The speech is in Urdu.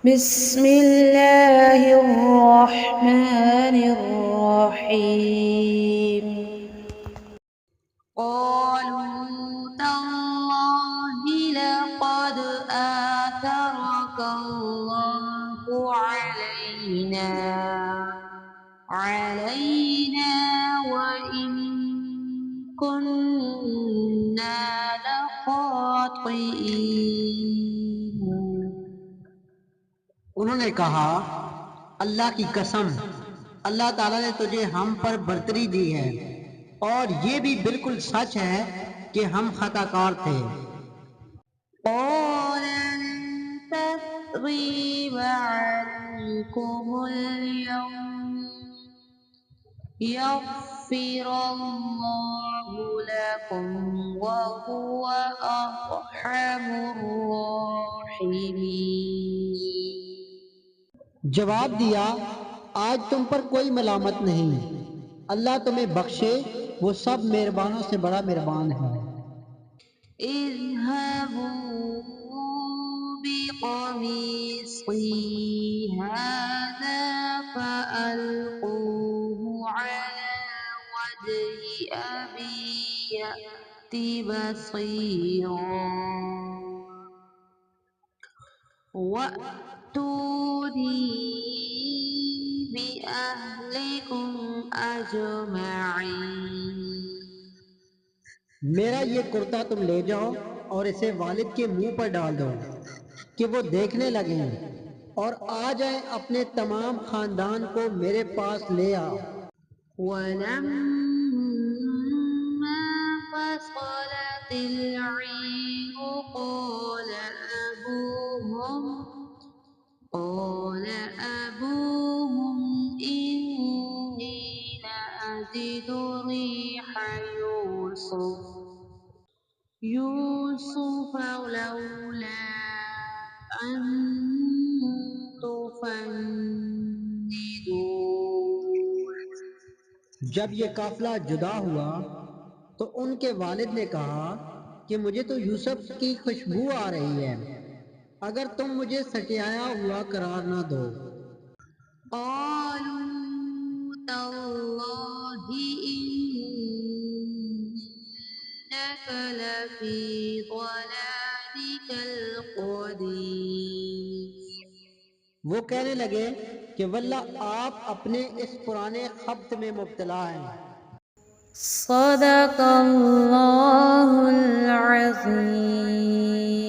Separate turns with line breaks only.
بسم اللہ الرحمن الرحیم قالوا تاللہ لقد آثرك اللہ علینا وإن كنا لخاطئین۔
انہوں نے کہا اللہ کی قسم اللہ تعالیٰ نے تجھے ہم پر برتری دی ہے اور یہ بھی بالکل سچ ہے کہ ہم خطا کار تھے۔
قال لا تثريب عليكم اليوم يغفر الله لكم وهو أرحم الراحمين۔
جواب دیا آج تم پر کوئی ملامت نہیں، اللہ تمہیں بخشے، وہ سب مہربانوں سے بڑا مہربان ہے۔
اذهبوا بقميصي هذا فألقوه على وجه أبي يأت بصيرا وأتوني بأهلكم أجمعين۔
میرا یہ کرتا تم لے جاؤ اور اسے والد کے منہ پر ڈال دو کہ وہ دیکھنے لگیں اور آ جائیں، اپنے تمام خاندان کو میرے پاس لے آ۔
ولما فصلت العير قال أبوهم إني لأجد ريح يوسف لولا أن تفندون۔
جب یہ قافلہ جدا ہوا تو ان کے والد نے کہا کہ مجھے تو یوسف کی خوشبو آ رہی ہے، اگر تم مجھے سٹیایا ہوا قرار نہ دو۔
قالوا تاللہ إنك لفي ضلالك القديم۔
وہ کہنے لگے کہ واللہ آپ اپنے اس پرانے خبط میں مبتلا ہیں۔
صدق اللہ العظیم۔